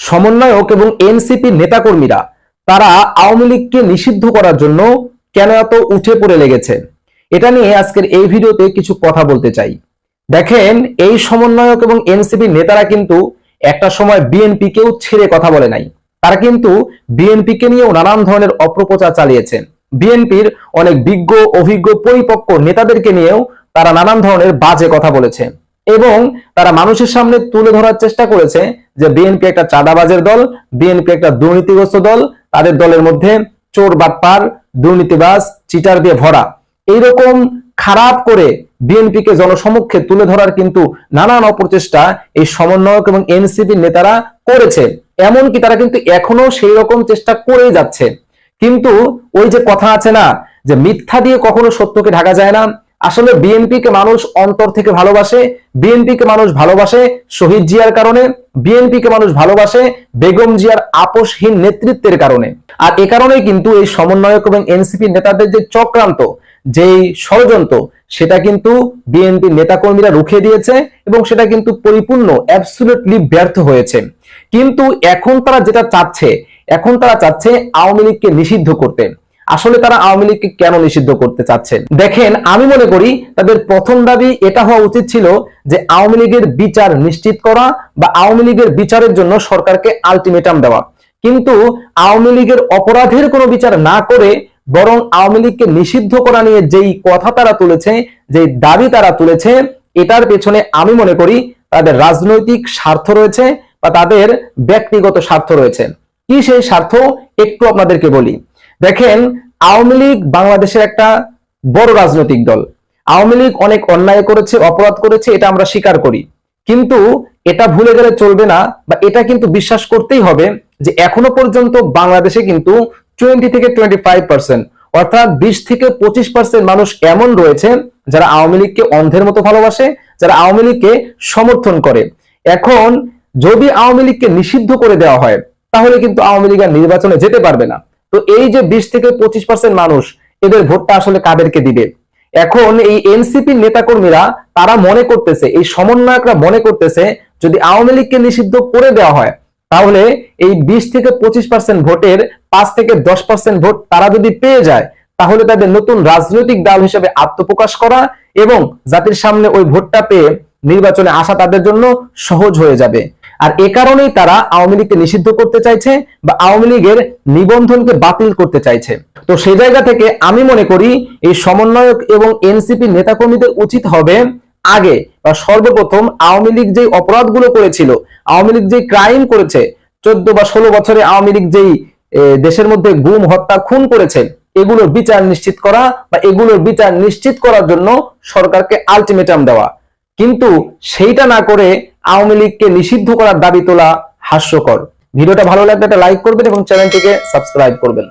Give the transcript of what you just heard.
সমন্বয়ক এবং এনসিপি নেতাকর্মীরা তারা আওয়ামী লীগকে নিষিদ্ধ করার জন্য কেন এত উঠে পড়ে লেগেছে, এটা নিয়ে আজকের এই ভিডিওতে কিছু কথা বলতে চাই। দেখেন, এই সমন্বয়ক এবং এনসিপি নেতারা কিন্তু একটা সময় বিএনপিকেও ছেড়ে কথা বলে নাই। তারা কিন্তু বিএনপিকে নিয়েও নানান ধরনের অপপ্রচার চালিয়েছে। বিএনপির অনেক বিজ্ঞ, অভিজ্ঞ, পরিপক্ক নেতাদেরকে নিয়েও তারা নানান ধরনের বাজে কথা বলেছে এবং তারা মানুষের সামনে তুলে ধরার চেষ্টা করেছে যে বিএনপি একটা চাঁদাবাজের দল, বিএনপি একটা দুর্নীতিগ্রস্ত দল, তাদের দলের মধ্যে চোর, বাটপার, দুর্নীতিবাজ, চিটার দিয়ে ভরা। এইরকম খারাপ করে বিএনপিকে জনসমক্ষে তুলে ধরার কিন্তু নানান অপচেষ্টা এই সমন্বয়ক এবং এনসিপি নেতারা করেছে। এমনকি তারা কিন্তু এখনো সেই রকম চেষ্টা করেই যাচ্ছে। কিন্তু ওই যে কথা আছে না, যে মিথ্যা দিয়ে কখনো সত্যকে ঢাকা যায় না। আসলে বিএনপিকে মানুষ অন্তর থেকে ভালোবাসে। বিএনপিকে মানুষ ভালোবাসে শহীদ জিয়ার কারণে, বিএনপিকে মানুষ ভালোবাসে বেগম জিয়ার আপোষহীন নেতৃত্বের কারণে। আর এ কারণেই কিন্তু এই সমন্বয়ক এবং এনসিপি নেতাদের যে চক্রান্ত, যেই ষড়যন্ত্র, সেটা কিন্তু বিএনপি নেতাকর্মীরা রুখে দিয়েছে এবং সেটা কিন্তু পরিপূর্ণ অ্যাবসলিউটলি ব্যর্থ হয়েছে। কিন্তু এখন তারা যেটা চাচ্ছে, এখন তারা চাচ্ছে আওয়ামী লীগকে নিষিদ্ধ করতে। আসলে তারা আওয়ামী লীগকে কেন নিষিদ্ধ করতে চাচ্ছেন? দেখেন, আমি মনে করি তাদের প্রথম দাবি এটা হওয়া উচিত ছিল যে আওয়ামী লীগের বিচার নিশ্চিত করা বা আওয়ামী লীগের বিচারের জন্য সরকারকে আলটিমেটাম দেওয়া। কিন্তু আওয়ামী লীগের অপরাধের কোনো বিচার না করে বরং আওয়ামী লীগকে নিষিদ্ধ করা নিয়ে যেই কথা তারা তুলেছে, যেই দাবি তারা তুলেছে, এটার পেছনে আমি মনে করি তাদের রাজনৈতিক স্বার্থ রয়েছে বা তাদের ব্যক্তিগত স্বার্থ রয়েছে। কি সেই স্বার্থ একটু আপনাদেরকে বলি। দেখেন, আওয়ামী লীগ বাংলাদেশের একটা বড় রাজনৈতিক দল। আওয়ামী লীগ অনেক অন্যায় করেছে, অপরাধ করেছে, এটা আমরা স্বীকার করি। কিন্তু এটা ভুলে গেলে চলবে না বা এটা কিন্তু বিশ্বাস করতেই হবে যে এখনো পর্যন্ত বাংলাদেশে কিন্তু 20 থেকে 25%, অর্থাৎ 20 থেকে 25% মানুষ এমন রয়েছে যারা আওয়ামী লীগকে অন্ধের মতো ভালোবাসে, যারা আওয়ামী লীগকে সমর্থন করে। এখন যদি আওয়ামী লীগকে নিষিদ্ধ করে দেওয়া হয় তাহলে কিন্তু আওয়ামী লীগ আর নির্বাচনে যেতে পারবে না। তো এই যে 20 থেকে 25% মানুষ, এদের ভোটটা আসলে কাদেরকে দিবে? এখন এই এনসিপি নেতাকর্মীরা তারা মনে করতেছে, এই সমন্বয়করা মনে করতেছে যদি আওয়ামী লীগকে নিষিদ্ধ করে দেওয়া হয় তাহলে এই 20 থেকে 25% ভোটের 5 থেকে 10% ভোট তারা যদি পেয়ে যায় তাহলে তাদের নতুন রাজনৈতিক দল হিসেবে আত্মপ্রকাশ করা এবং জাতির সামনে ওই ভোটটা পেয়ে নির্বাচনে আসা তাদের জন্য সহজ হয়ে যাবে। আর এ কারণেই তারা আওয়ামী লীগকে নিষিদ্ধ করতে চাইছে বা আওয়ামী লীগের নিবন্ধনকে বাতিল করতে চাইছে। তো সেই জায়গা থেকে আমি মনে করি এই সমন্বয়ক এবং এনসিপি নেতাকর্মীদের উচিত হবে আগে বা সর্বপ্রথম আওয়ামী লীগ যে অপরাধগুলো করেছিল, আওয়ামী লীগ যে ক্রাইম করেছে, 14 বা 16 বছরে আওয়ামী লীগ যেই দেশের মধ্যে গুম, হত্যা, খুন করেছে, এগুলোর বিচার নিশ্চিত করা বা এগুলোর বিচার নিশ্চিত করার জন্য সরকারকে আলটিমেটাম দেওয়া। কিন্তু সেইটা না করে আওয়ামী লীগকে নিষিদ্ধ করার দাবি তোলা হাস্যকর। ভিডিওটা ভালো লাগলে একটা লাইক করবেন এবং চ্যানেলটিকে সাবস্ক্রাইব করবেন।